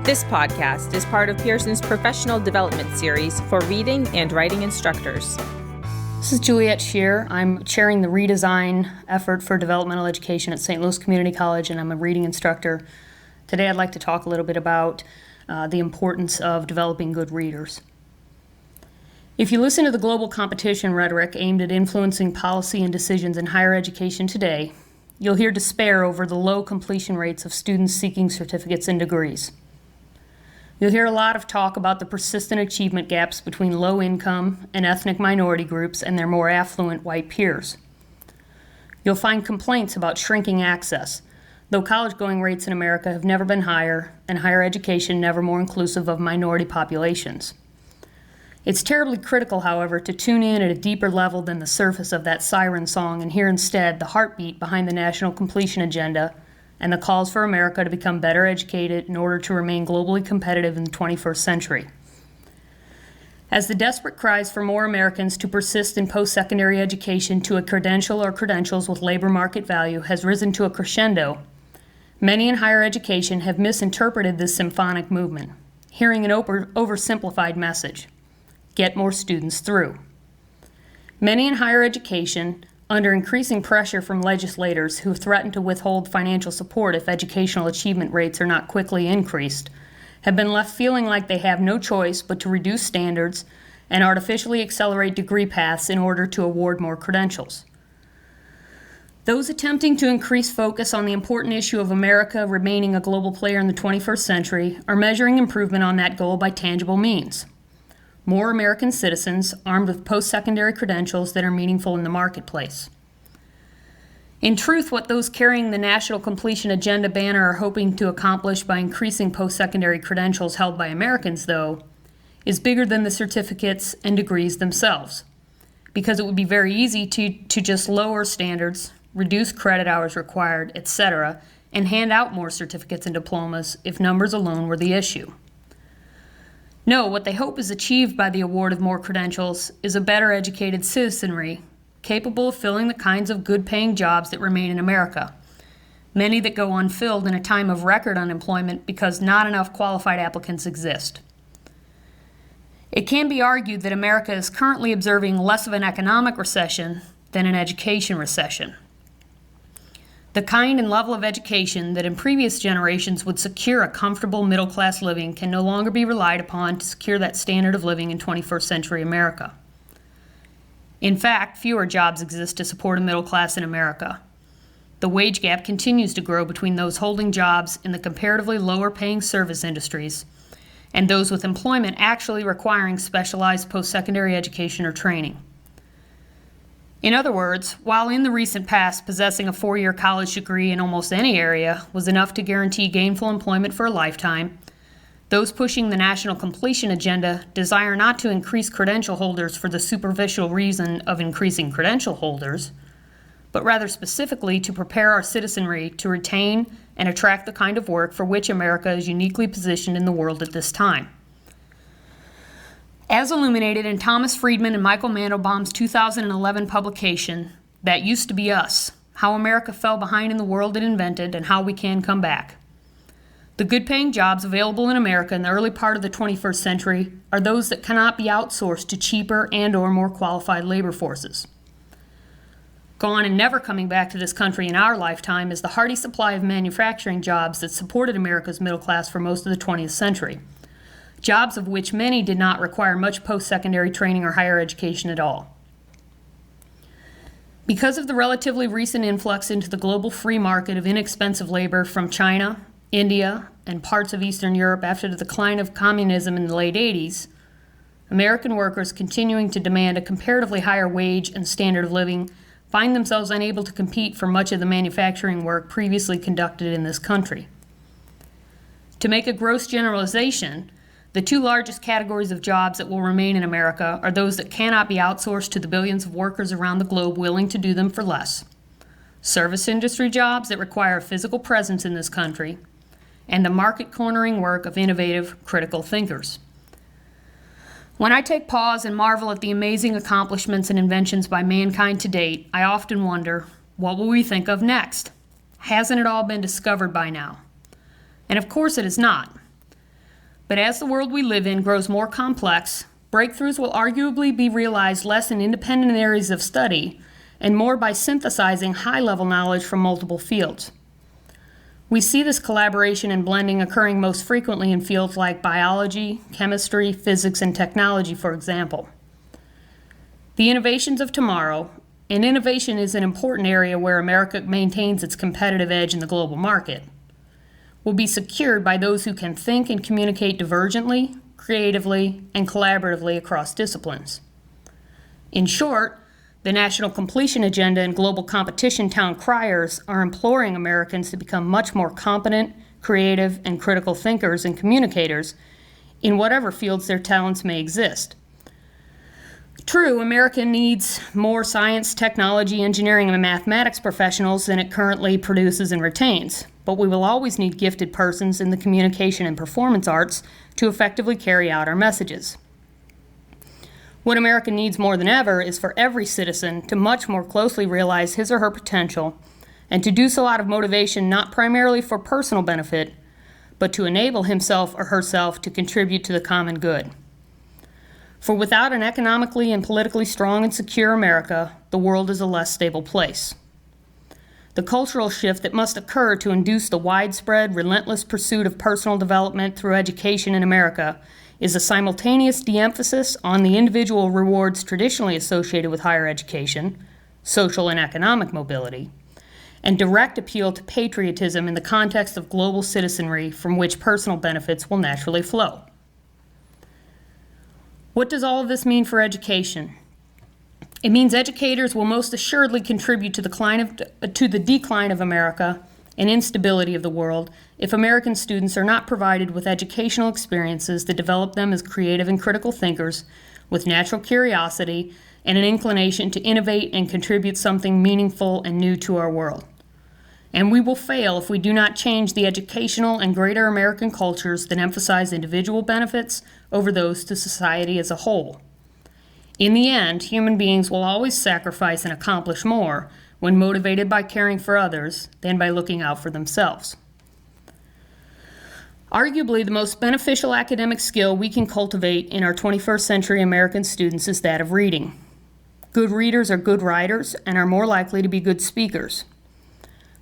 This podcast is part of Pearson's professional development series for reading and writing instructors. This is Juliet Scherer. I'm chairing the redesign effort for developmental education at St. Louis Community College, and I'm a reading instructor. Today I'd like to talk a little bit about the importance of developing good readers. If you listen to the global competition rhetoric aimed at influencing policy and decisions in higher education today, you'll hear despair over the low completion rates of students seeking certificates and degrees. You'll hear a lot of talk about the persistent achievement gaps between low-income and ethnic minority groups and their more affluent white peers. You'll find complaints about shrinking access, though college-going rates in America have never been higher and higher education never more inclusive of minority populations. It's terribly critical, however, to tune in at a deeper level than the surface of that siren song and hear instead the heartbeat behind the national completion agenda and the calls for America to become better educated in order to remain globally competitive in the 21st century. As the desperate cries for more Americans to persist in post-secondary education to a credential or credentials with labor market value has risen to a crescendo, many in higher education have misinterpreted this symphonic movement, hearing an oversimplified message: get more students through. Many in higher education, under increasing pressure from legislators who threaten to withhold financial support if educational achievement rates are not quickly increased, have been left feeling like they have no choice but to reduce standards and artificially accelerate degree paths in order to award more credentials. Those attempting to increase focus on the important issue of America remaining a global player in the 21st century are measuring improvement on that goal by tangible means: more American citizens armed with post-secondary credentials that are meaningful in the marketplace. In truth, what those carrying the National Completion Agenda banner are hoping to accomplish by increasing post-secondary credentials held by Americans, though, is bigger than the certificates and degrees themselves, because it would be very easy to just lower standards, reduce credit hours required, etc., and hand out more certificates and diplomas if numbers alone were the issue. No, what they hope is achieved by the award of more credentials is a better educated citizenry capable of filling the kinds of good-paying jobs that remain in America, many that go unfilled in a time of record unemployment because not enough qualified applicants exist. It can be argued that America is currently observing less of an economic recession than an education recession. The kind and level of education that in previous generations would secure a comfortable middle-class living can no longer be relied upon to secure that standard of living in 21st century America. In fact, fewer jobs exist to support a middle class in America. The wage gap continues to grow between those holding jobs in the comparatively lower-paying service industries and those with employment actually requiring specialized post-secondary education or training. In other words, while in the recent past possessing a 4-year college degree in almost any area was enough to guarantee gainful employment for a lifetime, those pushing the national completion agenda desire not to increase credential holders for the superficial reason of increasing credential holders, but rather specifically to prepare our citizenry to retain and attract the kind of work for which America is uniquely positioned in the world at this time. As illuminated in Thomas Friedman and Michael Mandelbaum's 2011 publication, That Used to Be Us: How America Fell Behind in the World It Invented and How We Can Come Back. The good-paying jobs available in America in the early part of the 21st century are those that cannot be outsourced to cheaper and/or more qualified labor forces. Gone and never coming back to this country in our lifetime is the hearty supply of manufacturing jobs that supported America's middle class for most of the 20th century. Jobs of which many did not require much post-secondary training or higher education at all. Because of the relatively recent influx into the global free market of inexpensive labor from China, India, and parts of Eastern Europe after the decline of communism in the late 80s, American workers continuing to demand a comparatively higher wage and standard of living find themselves unable to compete for much of the manufacturing work previously conducted in this country. To make a gross generalization, the two largest categories of jobs that will remain in America are those that cannot be outsourced to the billions of workers around the globe willing to do them for less: service industry jobs that require a physical presence in this country, and the market-cornering work of innovative, critical thinkers. When I take pause and marvel at the amazing accomplishments and inventions by mankind to date, I often wonder, what will we think of next? Hasn't it all been discovered by now? And of course it is not. But as the world we live in grows more complex, breakthroughs will arguably be realized less in independent areas of study and more by synthesizing high-level knowledge from multiple fields. We see this collaboration and blending occurring most frequently in fields like biology, chemistry, physics, and technology, for example. The innovations of tomorrow, and innovation is an important area where America maintains its competitive edge in the global market, will be secured by those who can think and communicate divergently, creatively, and collaboratively across disciplines. In short, the National Completion Agenda and global competition town criers are imploring Americans to become much more competent, creative, and critical thinkers and communicators in whatever fields their talents may exist. True, America needs more science, technology, engineering, and mathematics professionals than it currently produces and retains, but we will always need gifted persons in the communication and performance arts to effectively carry out our messages. What America needs more than ever is for every citizen to much more closely realize his or her potential and to do so out of motivation not primarily for personal benefit, but to enable himself or herself to contribute to the common good. For without an economically and politically strong and secure America, the world is a less stable place. The cultural shift that must occur to induce the widespread, relentless pursuit of personal development through education in America is a simultaneous de-emphasis on the individual rewards traditionally associated with higher education, social and economic mobility, and direct appeal to patriotism in the context of global citizenry from which personal benefits will naturally flow. What does all of this mean for education? It means educators will most assuredly contribute to the decline of America and instability of the world if American students are not provided with educational experiences that develop them as creative and critical thinkers with natural curiosity and an inclination to innovate and contribute something meaningful and new to our world. And we will fail if we do not change the educational and greater American cultures that emphasize individual benefits over those to society as a whole. In the end, human beings will always sacrifice and accomplish more when motivated by caring for others than by looking out for themselves. Arguably, the most beneficial academic skill we can cultivate in our 21st century American students is that of reading. Good readers are good writers and are more likely to be good speakers.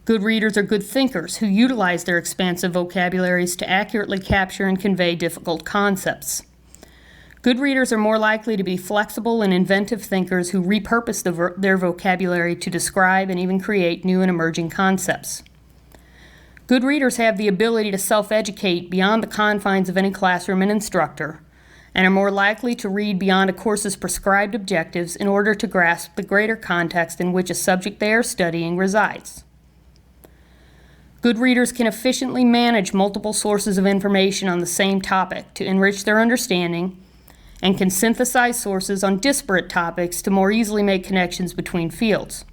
Good readers are good thinkers who utilize their expansive vocabularies to accurately capture and convey difficult concepts. Good readers are more likely to be flexible and inventive thinkers who repurpose their vocabulary to describe and even create new and emerging concepts. Good readers have the ability to self-educate beyond the confines of any classroom and instructor, and are more likely to read beyond a course's prescribed objectives in order to grasp the greater context in which a subject they are studying resides. Good readers can efficiently manage multiple sources of information on the same topic to enrich their understanding, and can synthesize sources on disparate topics to more easily make connections between fields.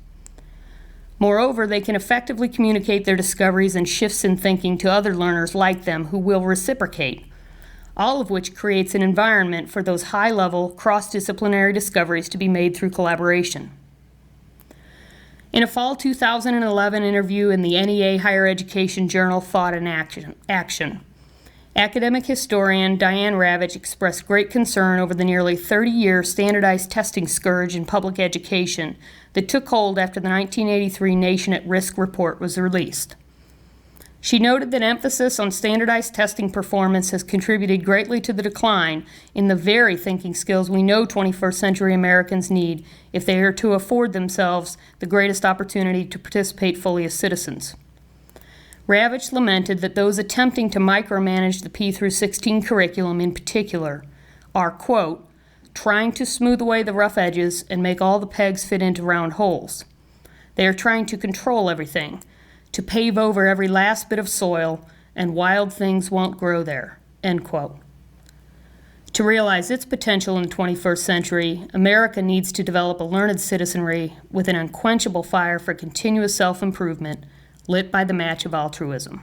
Moreover, they can effectively communicate their discoveries and shifts in thinking to other learners like them who will reciprocate, all of which creates an environment for those high-level, cross-disciplinary discoveries to be made through collaboration. In a fall 2011 interview in the NEA Higher Education Journal Thought and Action, academic historian Diane Ravitch expressed great concern over the nearly 30-year standardized testing scourge in public education that took hold after the 1983 Nation at Risk report was released. She noted that emphasis on standardized testing performance has contributed greatly to the decline in the very thinking skills we know 21st century Americans need if they are to afford themselves the greatest opportunity to participate fully as citizens. Ravitch lamented that those attempting to micromanage the P through 16 curriculum in particular are, quote, trying to smooth away the rough edges and make all the pegs fit into round holes. They are trying to control everything, to pave over every last bit of soil, and wild things won't grow there, end quote. To realize its potential in the 21st century, America needs to develop a learned citizenry with an unquenchable fire for continuous self-improvement, lit by the match of altruism.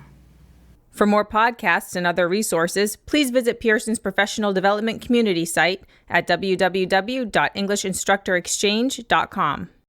For more podcasts and other resources, please visit Pearson's professional development community site at www.englishinstructorexchange.com.